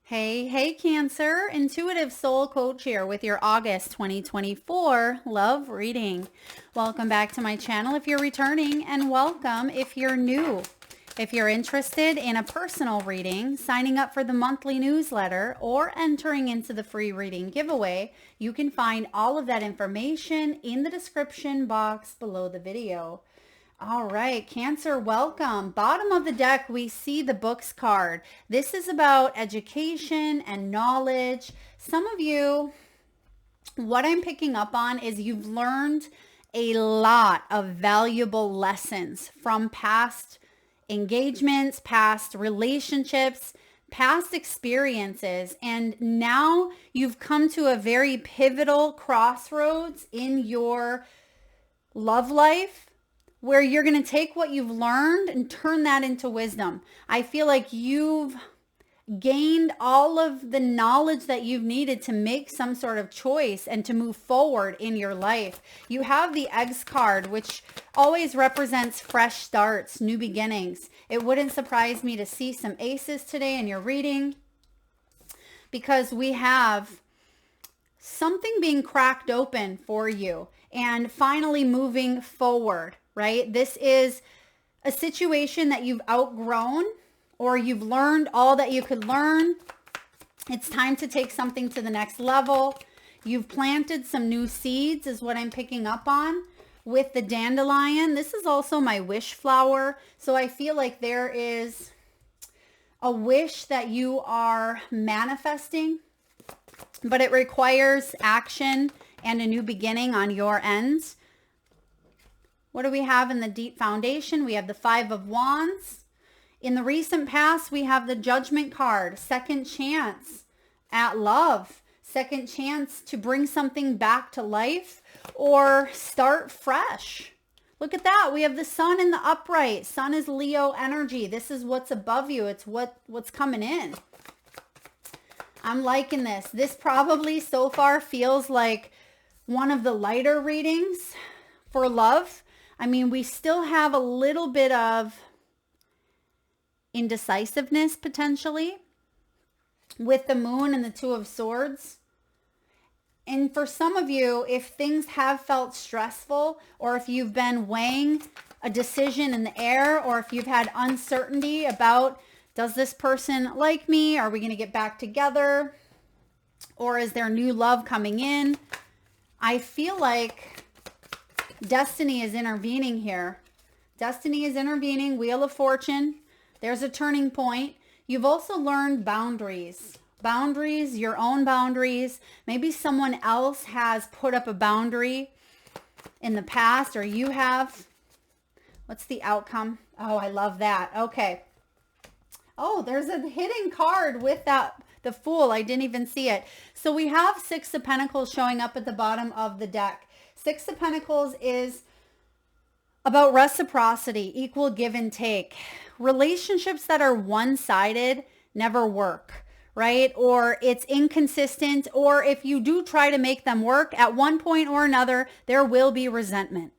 Hey, Cancer. Intuitive Soul Coach here with your August 2024 love reading. Welcome back to my channel if you're returning, and welcome if you're new. If you're interested in a personal reading, signing up for the monthly newsletter, or entering into the free reading giveaway, you can find all of that information in the description box below the video. All right, Cancer, welcome. Bottom of the deck, we see the books card. This is about education and knowledge. Some of you, what I'm picking up on is you've learned a lot of valuable lessons from past engagements, past relationships, past experiences, and now you've come to a very pivotal crossroads in your love life where you're going to take what you've learned and turn that into wisdom. I feel like you've gained all of the knowledge that you've needed to make some sort of choice and to move forward in your life. You have the Eggs card, which always represents fresh starts, new beginnings. It wouldn't surprise me to see some aces today in your reading, because we have something being cracked open for you and finally moving forward, right? This is a situation that you've outgrown, or you've learned all that you could learn. It's time to take something to the next level. You've planted some new seeds is what I'm picking up on with the dandelion. This is also my wish flower. So I feel like there is a wish that you are manifesting, but it requires action and a new beginning on your end. What do we have in the deep foundation? We have the Five of Wands. In the recent past, we have the Judgment card, second chance at love, second chance to bring something back to life or start fresh. Look at that. We have the Sun in the upright. Sun is Leo energy. This is what's above you. It's what's coming in. I'm liking this. This probably so far feels like one of the lighter readings for love. I mean, we still have a little bit of indecisiveness potentially with the Moon and the Two of Swords. And for some of you, if things have felt stressful, or if you've been weighing a decision in the air, or if you've had uncertainty about, does this person like me? Are we going to get back together? Or is there new love coming in? I feel like destiny is intervening here. Destiny is intervening. Wheel of Fortune. There's a turning point. You've also learned boundaries. Boundaries, your own boundaries. Maybe someone else has put up a boundary in the past, or you have. What's the outcome? Oh, I love that. Okay. Oh, there's a hidden card with that, the Fool. I didn't even see it. So we have Six of Pentacles showing up at the bottom of the deck. Six of Pentacles is about reciprocity, equal give and take. Relationships that are one-sided never work, right? Or it's inconsistent, or if you do try to make them work, at one point or another, there will be resentment,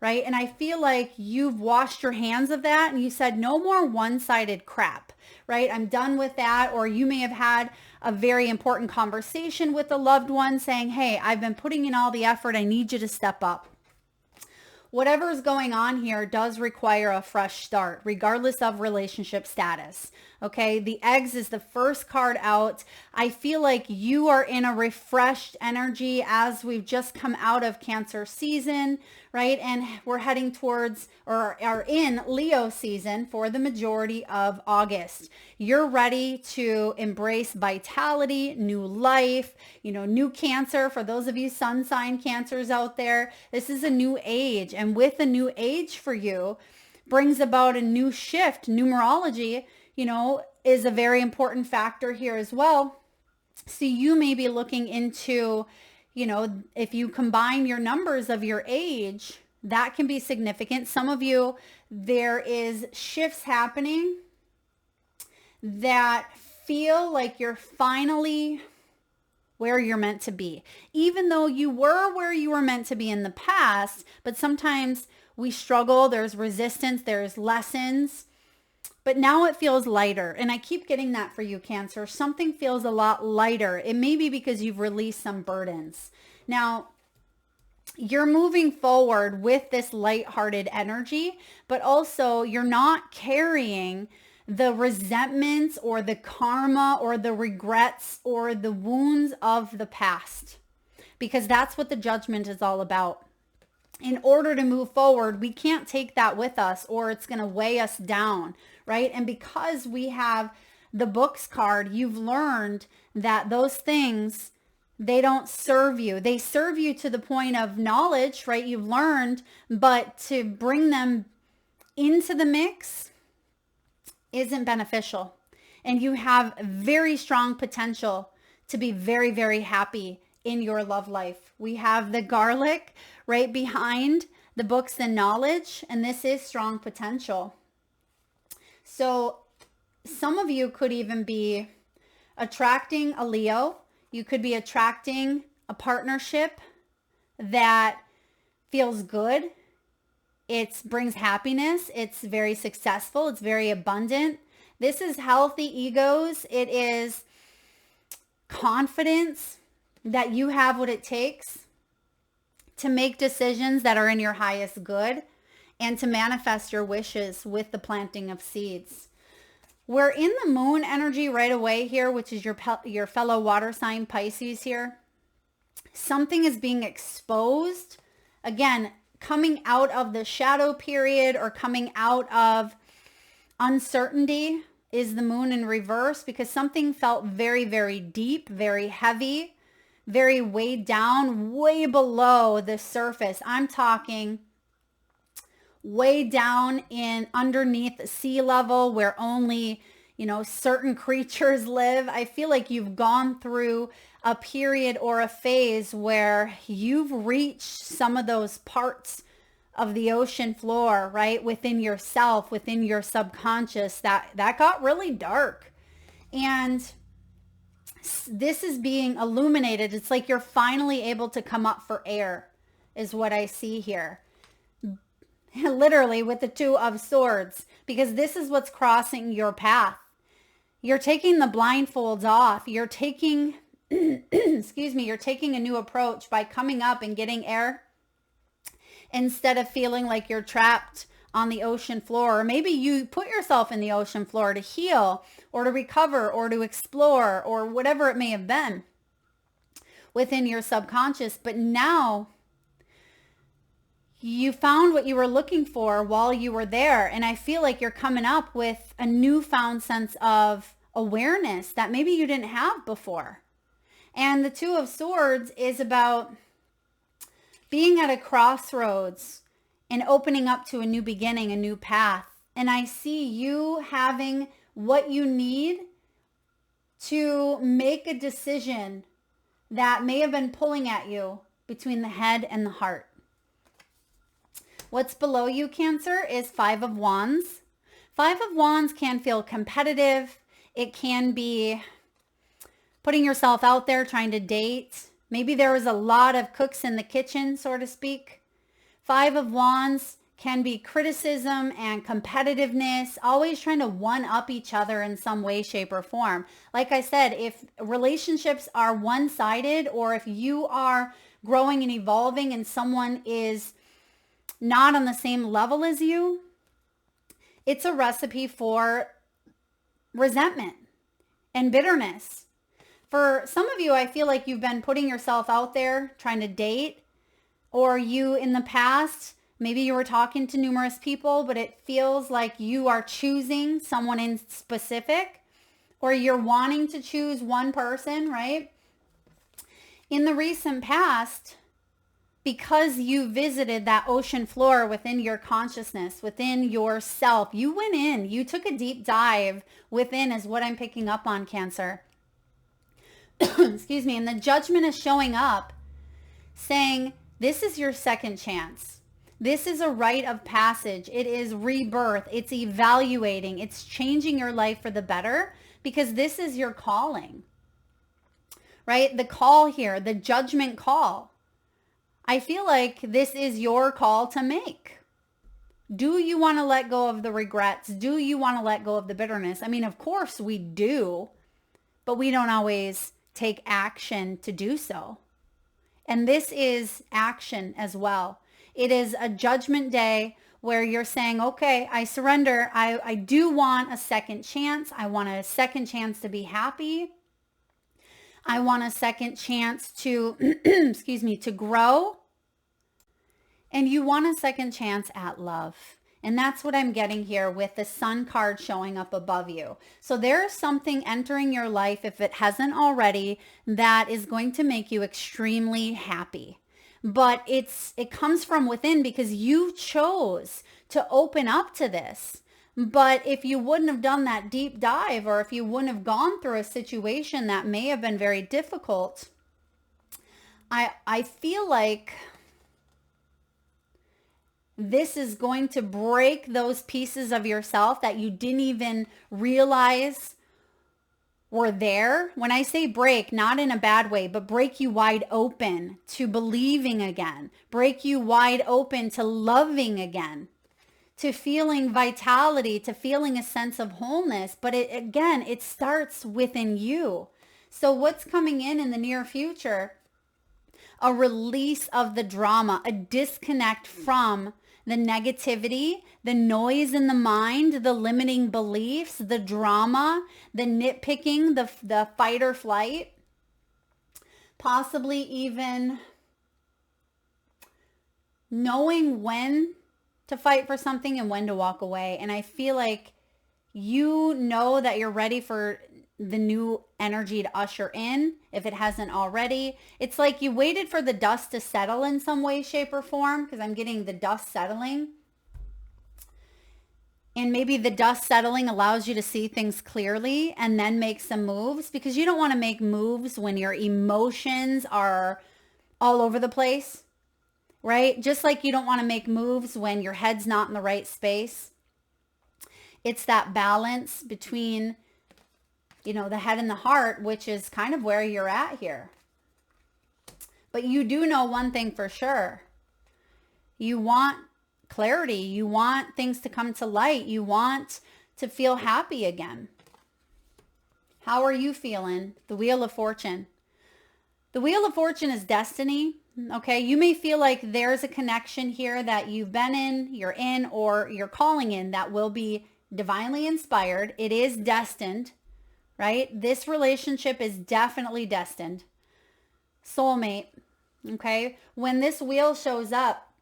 right? And I feel like you've washed your hands of that and you said, no more one-sided crap, right? I'm done with that. Or you may have had a very important conversation with a loved one saying, hey, I've been putting in all the effort. I need you to step up. Whatever is going on here does require a fresh start, regardless of relationship status. Okay, the Eggs is the first card out. I feel like you are in a refreshed energy as we've just come out of Cancer season, right? And we're heading towards, or are in Leo season for the majority of August. You're ready to embrace vitality, new life, new Cancer. For those of you sun sign Cancers out there, this is a new age. And with a new age for you brings about a new shift. Numerology, is a very important factor here as well. So you may be looking into, if you combine your numbers of your age, that can be significant. Some of you, there is shifts happening that feel like you're finally where you're meant to be, even though you were where you were meant to be in the past. But sometimes we struggle. There's resistance. There's lessons. But now it feels lighter. And I keep getting that for you, Cancer. Something feels a lot lighter. It may be because you've released some burdens. Now, you're moving forward with this lighthearted energy, but also you're not carrying the resentments or the karma or the regrets or the wounds of the past, because that's what the judgment is all about. In order to move forward, we can't take that with us or it's going to weigh us down, right? And because we have the books card, you've learned that those things, they don't serve you. They serve you to the point of knowledge, right? You've learned, but to bring them into the mix isn't beneficial. And you have very strong potential to be very, very happy in your love life. We have the garlic right behind the books and knowledge, and this is strong potential. So some of you could even be attracting a Leo. You could be attracting a partnership that feels good. It brings happiness. It's very successful. It's very abundant. This is healthy egos. It is confidence that you have what it takes to make decisions that are in your highest good and to manifest your wishes with the planting of seeds. We're in the moon energy right away here, which is your fellow water sign Pisces here. Something is being exposed. Again, coming out of the shadow period or coming out of uncertainty is the moon in reverse, because something felt very, very deep, very heavy, very weighed down, way below the surface. I'm talking way down in underneath sea level where only, certain creatures live. I feel like you've gone through a period or a phase where you've reached some of those parts of the ocean floor, right? Within yourself, within your subconscious, that got really dark. And this is being illuminated. It's like you're finally able to come up for air is what I see here. Literally with the Two of Swords, because this is what's crossing your path. You're taking the blindfolds off. You're taking, you're taking a new approach by coming up and getting air instead of feeling like you're trapped on the ocean floor. Or maybe you put yourself in the ocean floor to heal or to recover or to explore or whatever it may have been within your subconscious. But now you found what you were looking for while you were there. And I feel like you're coming up with a newfound sense of awareness that maybe you didn't have before. And the Two of Swords is about being at a crossroads and opening up to a new beginning, a new path. And I see you having what you need to make a decision that may have been pulling at you between the head and the heart. What's below you, Cancer, is Five of Wands. Five of Wands can feel competitive. It can be putting yourself out there, trying to date. Maybe there was a lot of cooks in the kitchen, so to speak. Five of Wands can be criticism and competitiveness, always trying to one-up each other in some way, shape, or form. Like I said, if relationships are one-sided, or if you are growing and evolving and someone is not on the same level as you, it's a recipe for resentment and bitterness. For some of you, I feel like you've been putting yourself out there trying to date, or you in the past, maybe you were talking to numerous people, but it feels like you are choosing someone in specific, or you're wanting to choose one person, right? In the recent past, because you visited that ocean floor within your consciousness, within yourself, you went in, you took a deep dive within is what I'm picking up on, Cancer. Excuse me. And the judgment is showing up saying, this is your second chance. This is a rite of passage. It is rebirth. It's evaluating. It's changing your life for the better, because this is your calling, right? The call here, the judgment call. I feel like this is your call to make. Do you want to let go of the regrets? Do you want to let go of the bitterness? I mean, of course we do, but we don't always take action to do so. And this is action as well. It is a judgment day where you're saying, okay, I surrender. I do want a second chance. I want a second chance to be happy. I want a second chance to, excuse me, to grow. And you want a second chance at love. And that's what I'm getting here with the Sun card showing up above you. So there is something entering your life, if it hasn't already, that is going to make you extremely happy. But it comes from within because you chose to open up to this. But if you wouldn't have done that deep dive, or if you wouldn't have gone through a situation that may have been very difficult, I feel like this is going to break those pieces of yourself that you didn't even realize were there. When I say break, not in a bad way, but break you wide open to believing again, break you wide open to loving again, to feeling vitality, to feeling a sense of wholeness. But it starts within you. So what's coming in the near future? A release of the drama, a disconnect from the negativity, the noise in the mind, the limiting beliefs, the drama, the nitpicking, the fight or flight, possibly even knowing when to fight for something and when to walk away. And I feel like you know that you're ready for the new energy to usher in, if it hasn't already. It's like you waited for the dust to settle in some way, shape, or form, because I'm getting the dust settling. And maybe the dust settling allows you to see things clearly and then make some moves, because you don't want to make moves when your emotions are all over the place, right? Just like you don't want to make moves when your head's not in the right space. It's that balance between, the head and the heart, which is kind of where you're at here. But you do know one thing for sure. You want clarity. You want things to come to light. You want to feel happy again. How are you feeling? The Wheel of Fortune. The Wheel of Fortune is destiny. Okay, you may feel like there's a connection here that you've been in, or you're calling in that will be divinely inspired. It is destined. Right? This relationship is definitely destined. Soulmate. Okay? When this wheel shows up,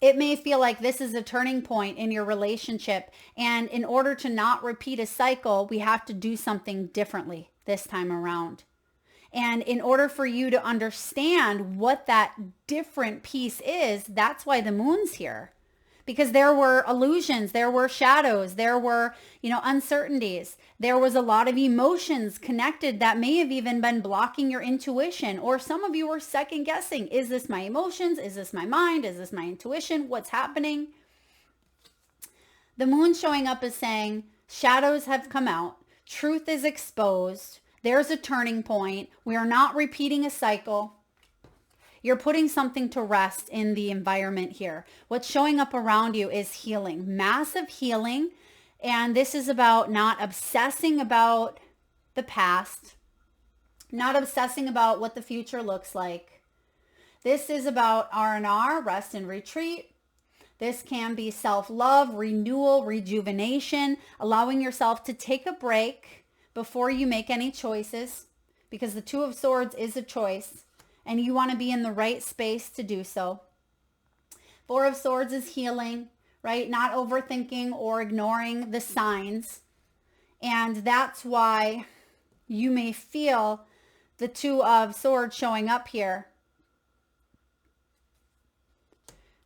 it may feel like this is a turning point in your relationship. And in order to not repeat a cycle, we have to do something differently this time around. And in order for you to understand what that different piece is, that's why the moon's here. Because there were illusions, there were shadows, there were, uncertainties. There was a lot of emotions connected that may have even been blocking your intuition. Or some of you were second guessing. Is this my emotions? Is this my mind? Is this my intuition? What's happening? The moon showing up is saying shadows have come out. Truth is exposed. There's a turning point. We are not repeating a cycle. You're putting something to rest in the environment here. What's showing up around you is healing, massive healing. And this is about not obsessing about the past, not obsessing about what the future looks like. This is about R&R, rest and retreat. This can be self-love, renewal, rejuvenation, allowing yourself to take a break before you make any choices, because the Two of Swords is a choice. And you want to be in the right space to do so. Four of Swords is healing, right? Not overthinking or ignoring the signs. And that's why you may feel the Two of Swords showing up here.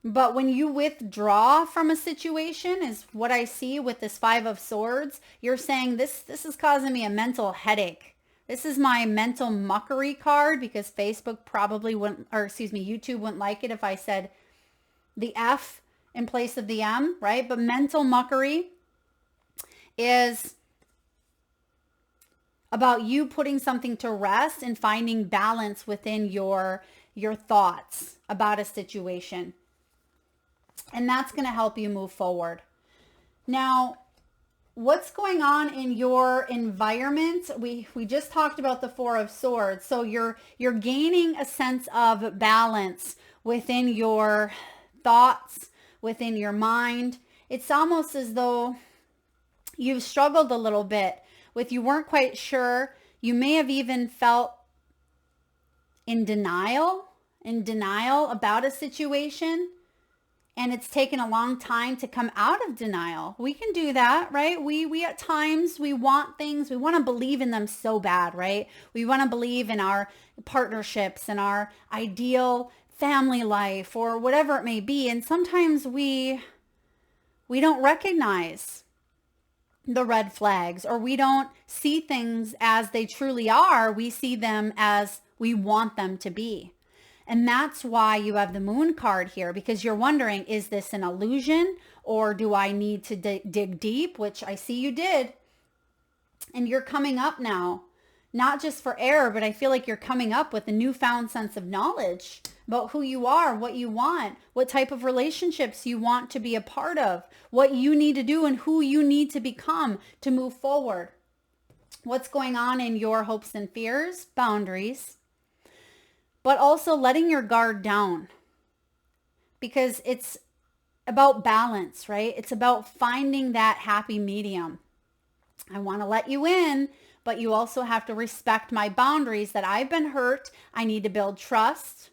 But when you withdraw from a situation, is what I see with this Five of Swords, you're saying this is causing me a mental headache. This is my mental muckery card, because Facebook probably wouldn't, YouTube wouldn't like it if I said the F in place of the M, right? But mental muckery is about you putting something to rest and finding balance within your thoughts about a situation. And that's going to help you move forward. Now, what's going on in your environment? We just talked about the Four of Swords. So you're gaining a sense of balance within your thoughts, within your mind. It's almost as though you've struggled a little bit with, you weren't quite sure. You may have even felt in denial about a situation. And it's taken a long time to come out of denial. We can do that, right? We at times, we want things, we want to believe in them so bad, right? We want to believe in our partnerships and our ideal family life or whatever it may be. And sometimes we don't recognize the red flags, or we don't see things as they truly are. We see them as we want them to be. And that's why you have the Moon card here, because you're wondering, is this an illusion, or do I need to dig deep, which I see you did. And you're coming up now, not just for air, but I feel like you're coming up with a newfound sense of knowledge about who you are, what you want, what type of relationships you want to be a part of, what you need to do and who you need to become to move forward. What's going on in your hopes and fears, boundaries, but also letting your guard down, because it's about balance, right? It's about finding that happy medium. I want to let you in, but you also have to respect my boundaries, that I've been hurt. I need to build trust,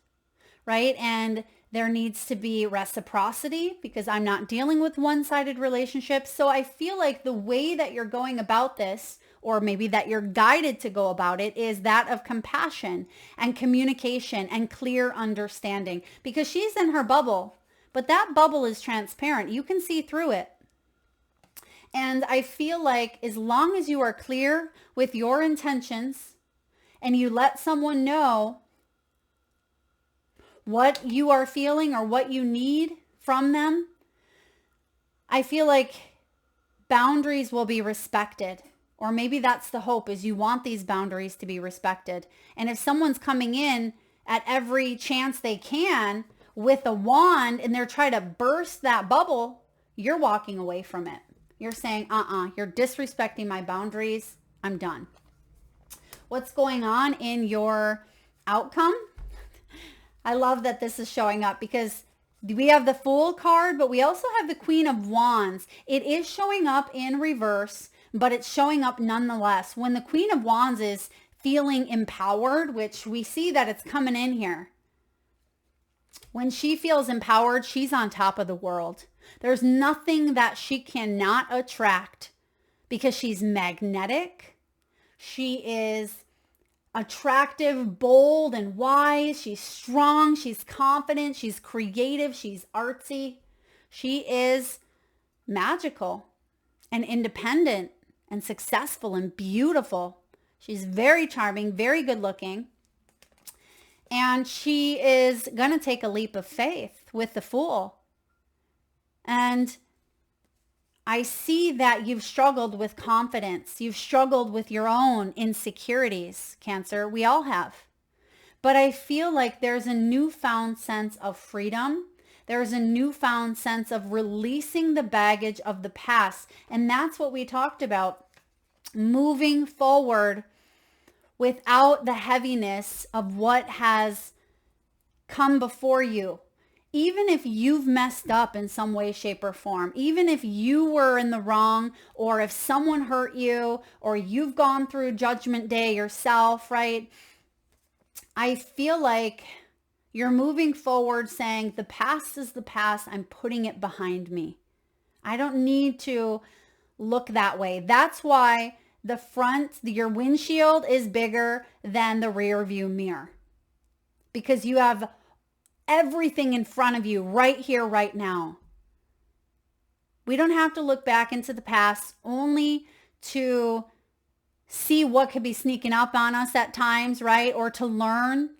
right? And there needs to be reciprocity, because I'm not dealing with one-sided relationships. So I feel like the way that you're going about this, or maybe that you're guided to go about it, is that of compassion and communication and clear understanding, because she's in her bubble, but that bubble is transparent. You can see through it. And I feel like as long as you are clear with your intentions and you let someone know what you are feeling or what you need from them, I feel like boundaries will be respected. Or maybe that's the hope, is you want these boundaries to be respected. And if someone's coming in at every chance they can with a wand and they're trying to burst that bubble, you're walking away from it. You're saying, you're disrespecting my boundaries. I'm done. What's going on in your outcome? I love that this is showing up, because we have the Fool card, but we also have the Queen of Wands. It is showing up in reverse, but it's showing up nonetheless. When the Queen of Wands is feeling empowered, which we see that it's coming in here. When she feels empowered, she's on top of the world. There's nothing that she cannot attract, because she's magnetic. She is attractive, bold, and wise. She's strong. She's confident. She's creative. She's artsy. She is magical and independent and successful and beautiful. She's very charming, very good looking. And she is going to take a leap of faith with the Fool. And I see that you've struggled with confidence. You've struggled with your own insecurities, Cancer. We all have. But I feel like there's a newfound sense of freedom. There's a newfound sense of releasing the baggage of the past. And that's what we talked about. Moving forward without the heaviness of what has come before you. Even if you've messed up in some way, shape, or form, even if you were in the wrong, or if someone hurt you, or you've gone through Judgment Day yourself, right? I feel like you're moving forward saying, the past is the past. I'm putting it behind me. I don't need to look that way. That's why the front, your windshield is bigger than the rear view mirror, because you have everything in front of you right here, right now. We don't have to look back into the past only to see what could be sneaking up on us at times, right? Or to learn,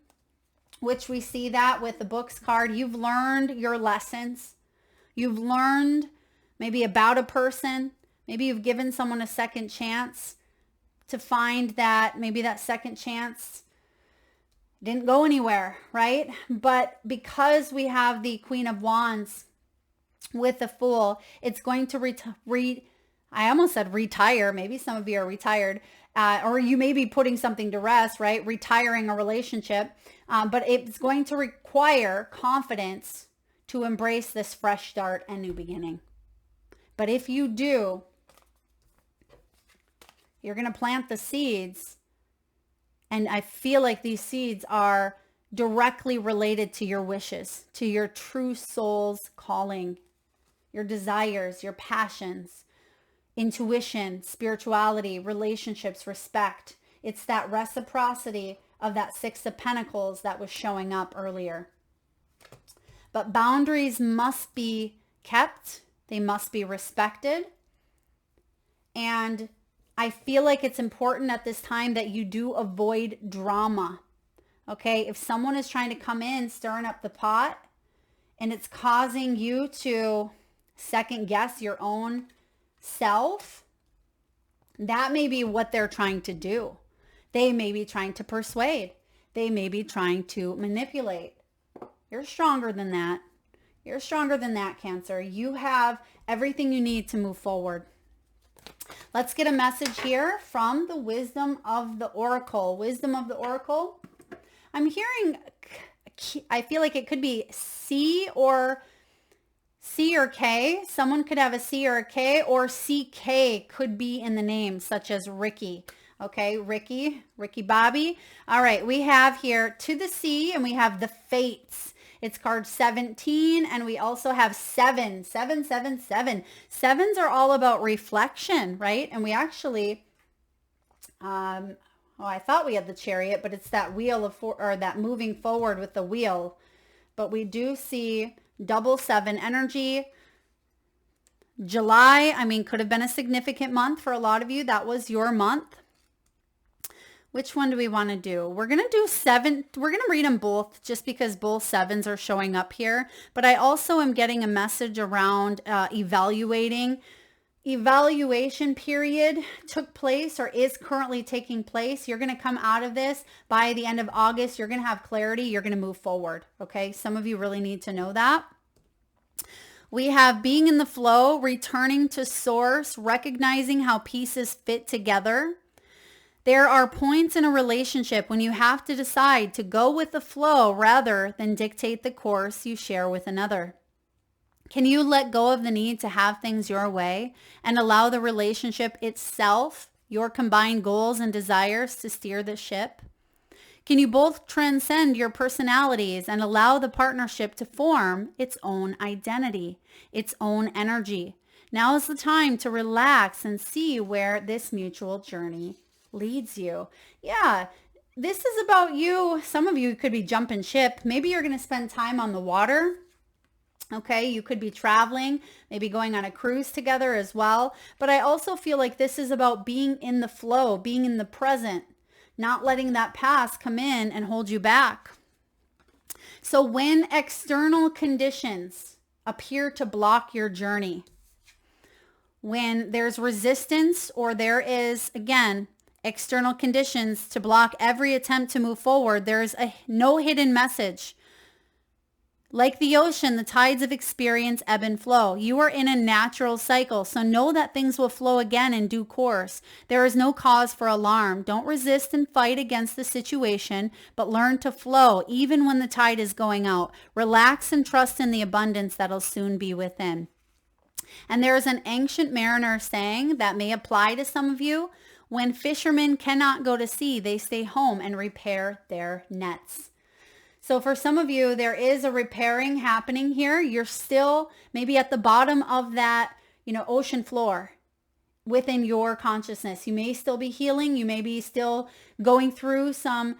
which we see that with the Books card. You've learned your lessons. You've learned maybe about a person. Maybe you've given someone a second chance to find that maybe that second chance didn't go anywhere, right? But because we have the Queen of Wands, with the Fool, it's going to I almost said retire. Maybe some of you are retired, or you may be putting something to rest, right? Retiring a relationship. But it's going to require confidence to embrace this fresh start and new beginning. But if you do, you're going to plant the seeds. And I feel like these seeds are directly related to your wishes, to your true soul's calling, your desires, your passions, intuition, spirituality, relationships, respect. It's that reciprocity of that Six of Pentacles that was showing up earlier. But boundaries must be kept. They must be respected. And I feel like it's important at this time that you do avoid drama. Okay, if someone is trying to come in, stirring up the pot, and it's causing you to second guess your own self, that may be what they're trying to do. They may be trying to persuade. They may be trying to manipulate. You're stronger than that. You're stronger than that, Cancer. You have everything you need to move forward. Let's get a message here from the Wisdom of the Oracle. Wisdom of the Oracle. I'm hearing, I feel like it could be C or K. Someone could have a C or a K, or CK could be in the name, such as Ricky. Okay, Ricky Bobby. All right, we have here to the C, and we have the Fates. It's card 17, and we also have 7. Sevens are all about reflection, right? And we actually, I thought we had the Chariot, but it's that wheel of or that moving forward with the wheel. But we do see double 7 energy. July, I mean, could have been a significant month for a lot of you. That was your month. Which one do we want to do? We're going to do 7. We're going to read them both just because both 7s are showing up here. But I also am getting a message around evaluation period took place or is currently taking place. You're going to come out of this by the end of August. You're going to have clarity. You're going to move forward. Okay. Some of you really need to know that. We have being in the flow, returning to source, recognizing how pieces fit together. There are points in a relationship when you have to decide to go with the flow rather than dictate the course you share with another. Can you let go of the need to have things your way and allow the relationship itself, your combined goals and desires, to steer the ship? Can you both transcend your personalities and allow the partnership to form its own identity, its own energy? Now is the time to relax and see where this mutual journey leads you. Yeah, this is about you. Some of you could be jumping ship. Maybe you're going to spend time on the water. Okay, you could be traveling, maybe going on a cruise together as well. But I also feel like this is about being in the flow, being in the present, not letting that past come in and hold you back. So when external conditions appear to block your journey, when there's resistance or there is, again, external conditions to block every attempt to move forward, there's no hidden message. Like the ocean, the tides of experience ebb and flow. You are in a natural cycle, so know that things will flow again in due course. There is no cause for alarm. Don't resist and fight against the situation, but learn to flow even when the tide is going out. Relax and trust in the abundance that'll soon be within. And there is an ancient mariner saying that may apply to some of you. When fishermen cannot go to sea, they stay home and repair their nets. So for some of you, there is a repairing happening here. You're still maybe at the bottom of that, ocean floor within your consciousness. You may still be healing. You may be still going through some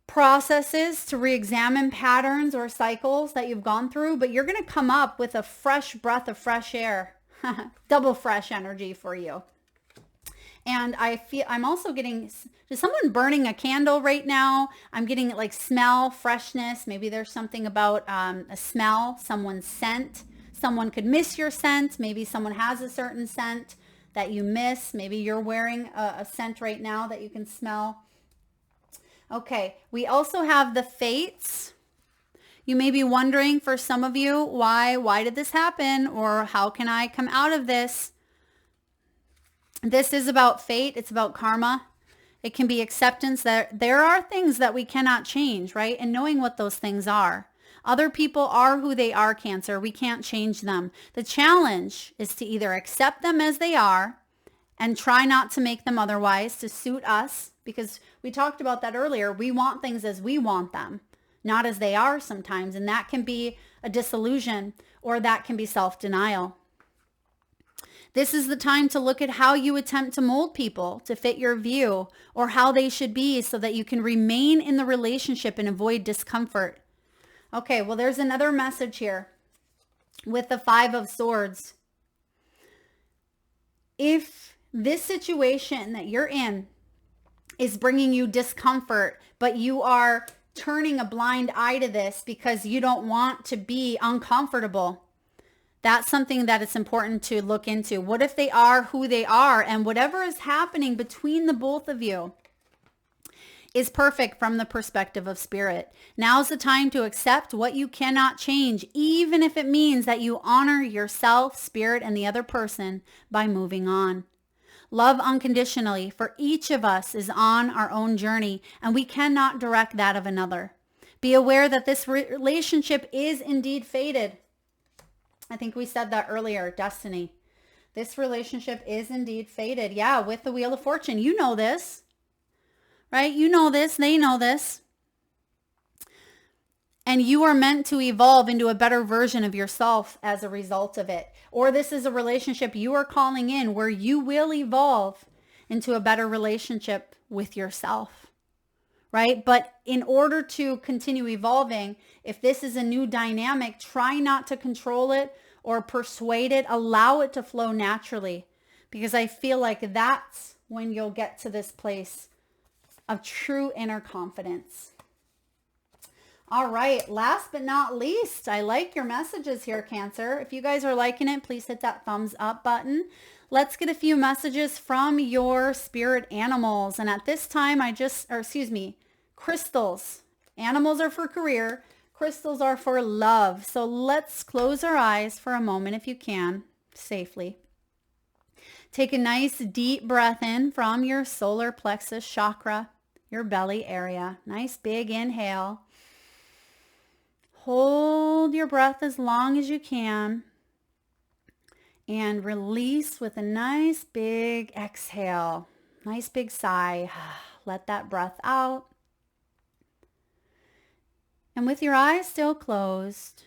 processes to re-examine patterns or cycles that you've gone through, but you're going to come up with a fresh breath of fresh air, double fresh energy for you. And I'm also getting, is someone burning a candle right now? I'm getting like smell, freshness. Maybe there's something about a smell, someone's scent. Someone could miss your scent. Maybe someone has a certain scent that you miss. Maybe you're wearing a scent right now that you can smell. Okay, we also have the Fates. You may be wondering, for some of you, why did this happen? Or how can I come out of this? This is about fate. It's about karma. It can be acceptance that there are things that we cannot change, right? And knowing what those things are. Other people are who they are, Cancer. We can't change them. The challenge is to either accept them as they are and try not to make them otherwise to suit us, because we talked about that earlier. We want things as we want them, not as they are sometimes. And that can be a disillusion, or that can be self-denial. This is the time to look at how you attempt to mold people to fit your view, or how they should be, so that you can remain in the relationship and avoid discomfort. Okay, well, there's another message here with the 5 of Swords. If this situation that you're in is bringing you discomfort, but you are turning a blind eye to this because you don't want to be uncomfortable, that's something that it's important to look into. What if they are who they are, and whatever is happening between the both of you is perfect from the perspective of spirit? Now's the time to accept what you cannot change, even if it means that you honor yourself, spirit, and the other person by moving on. Love unconditionally, for each of us is on our own journey, and we cannot direct that of another. Be aware that this relationship is indeed fated. I think we said that earlier, destiny. This relationship is indeed fated. Yeah, with the Wheel of Fortune. You know this, right? You know this. They know this. And you are meant to evolve into a better version of yourself as a result of it. Or this is a relationship you are calling in where you will evolve into a better relationship with yourself, right? But in order to continue evolving, if this is a new dynamic, try not to control it or persuade it. Allow it to flow naturally, because I feel like that's when you'll get to this place of true inner confidence. All right, last but not least, I like your messages here, Cancer. If you guys are liking it, please hit that thumbs up button. Let's get a few messages from your spirit animals. And at this time, crystals. Animals are for career. Crystals are for love. So let's close our eyes for a moment, if you can, safely. Take a nice deep breath in from your solar plexus chakra, your belly area. Nice big inhale. Hold your breath as long as you can and release with a nice big exhale. Nice big sigh. Let that breath out. And with your eyes still closed,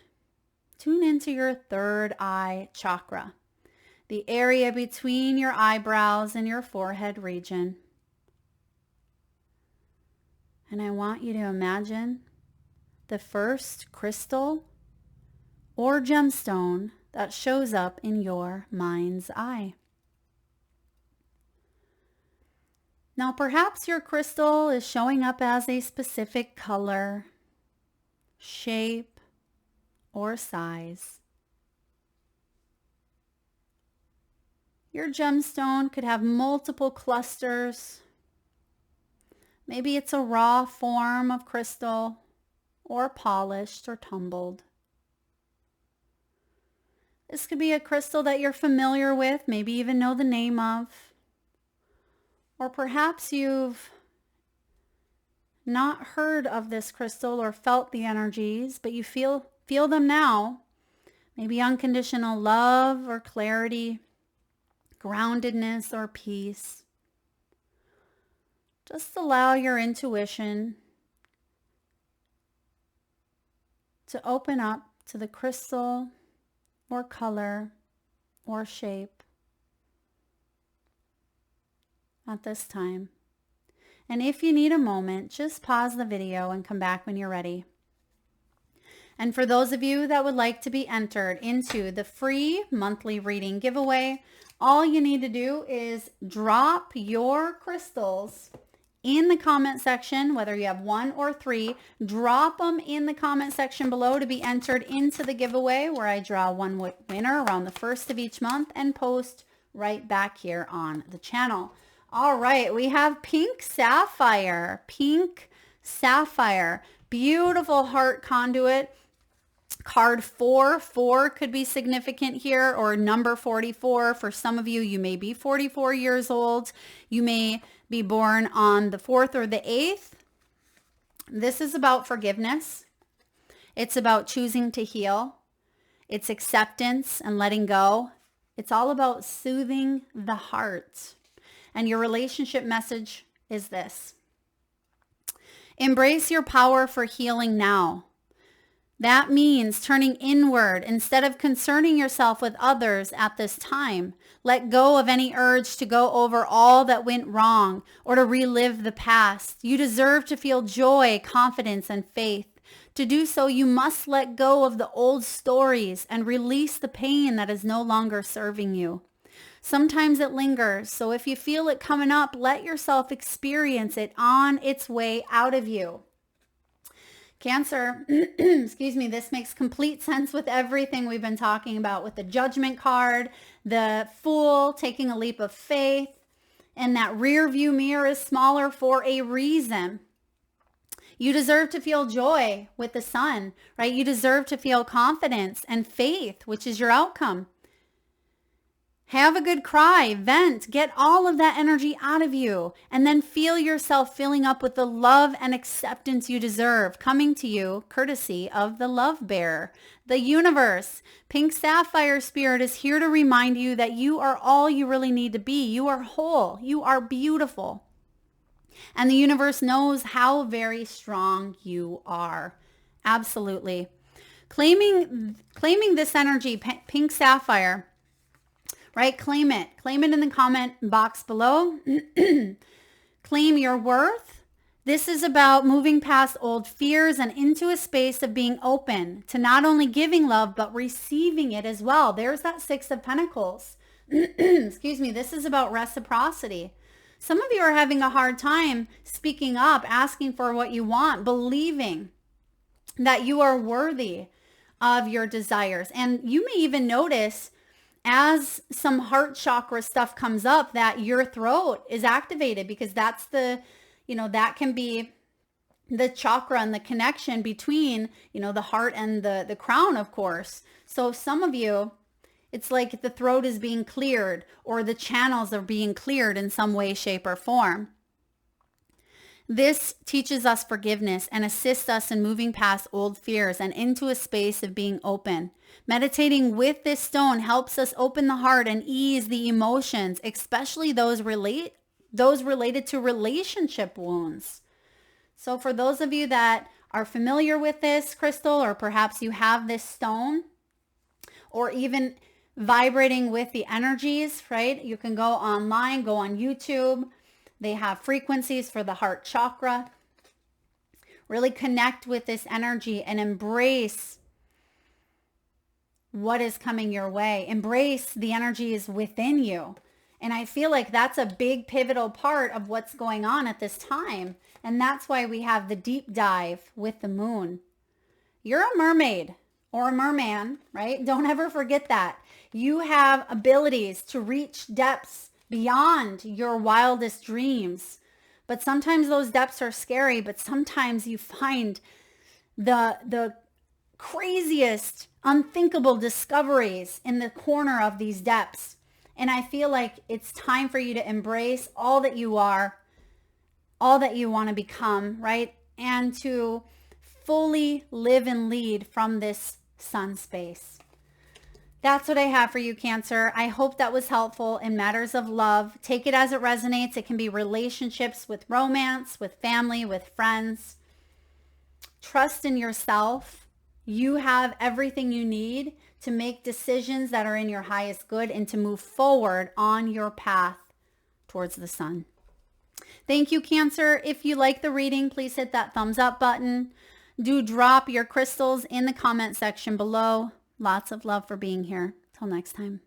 tune into your third eye chakra, the area between your eyebrows and your forehead region. And I want you to imagine the first crystal or gemstone that shows up in your mind's eye. Now, perhaps your crystal is showing up as a specific color, shape, or size. Your gemstone could have multiple clusters. Maybe it's a raw form of crystal, or polished or tumbled. This could be a crystal that you're familiar with, maybe even know the name of. Or perhaps you've not heard of this crystal or felt the energies, but you feel them now. Maybe unconditional love or clarity, groundedness or peace. Just allow your intuition to open up to the crystal or color or shape at this time. And if you need a moment, just pause the video and come back when you're ready. And for those of you that would like to be entered into the free monthly reading giveaway, all you need to do is drop your crystals in the comment section, whether you have 1 or 3, drop them in the comment section below to be entered into the giveaway, where I draw one winner around the 1st of each month and post right back here on the channel. All right, we have pink sapphire, beautiful heart conduit. Card 4 could be significant here, or number 44. For some of you, you may be 44 years old. You may be born on the 4th or the 8th. This is about forgiveness. It's about choosing to heal. It's acceptance and letting go. It's all about soothing the heart. And your relationship message is this: embrace your power for healing now. That means turning inward instead of concerning yourself with others at this time. Let go of any urge to go over all that went wrong or to relive the past. You deserve to feel joy, confidence, and faith. To do so, you must let go of the old stories and release the pain that is no longer serving you. Sometimes it lingers, so if you feel it coming up, let yourself experience it on its way out of you. Cancer, excuse me, this makes complete sense with everything we've been talking about with the Judgment card, the Fool, taking a leap of faith, and that rear view mirror is smaller for a reason. You deserve to feel joy with the Sun, right? You deserve to feel confidence and faith, which is your outcome. Have a good cry, vent, get all of that energy out of you, and then feel yourself filling up with the love and acceptance you deserve, coming to you courtesy of the Love Bearer. The universe, Pink Sapphire Spirit, is here to remind you that you are all you really need to be. You are whole. You are beautiful. And the universe knows how very strong you are. Absolutely. Claiming this energy, Pink Sapphire, right? Claim it. Claim it in the comment box below. Claim your worth. This is about moving past old fears and into a space of being open to not only giving love, but receiving it as well. There's that 6 of Pentacles. Excuse me. This is about reciprocity. Some of you are having a hard time speaking up, asking for what you want, believing that you are worthy of your desires. And you may even notice as some heart chakra stuff comes up that your throat is activated, because that's the, that can be the chakra and the connection between, the heart and the crown, of course. So some of you, it's like the throat is being cleared, or the channels are being cleared in some way, shape, or form. This teaches us forgiveness and assists us in moving past old fears and into a space of being open. Meditating with this stone helps us open the heart and ease the emotions, especially those related to relationship wounds. So for those of you that are familiar with this crystal, or perhaps you have this stone, or even vibrating with the energies, right? You can go online, go on YouTube. They have frequencies for the heart chakra. Really connect with this energy and embrace what is coming your way. Embrace the energies within you. And I feel like that's a big pivotal part of what's going on at this time. And that's why we have the deep dive with the moon. You're a mermaid or a merman, right? Don't ever forget that. You have abilities to reach depths beyond your wildest dreams. But sometimes those depths are scary, but sometimes you find the craziest, unthinkable discoveries in the corner of these depths. And I feel like it's time for you to embrace all that you are, all that you want to become, right? And to fully live and lead from this sun space. That's what I have for you, Cancer. I hope that was helpful in matters of love. Take it as it resonates. It can be relationships with romance, with family, with friends. Trust in yourself. You have everything you need to make decisions that are in your highest good and to move forward on your path towards the sun. Thank you, Cancer. If you like the reading, please hit that thumbs up button. Do drop your crystals in the comment section below. Lots of love for being here. Till next time.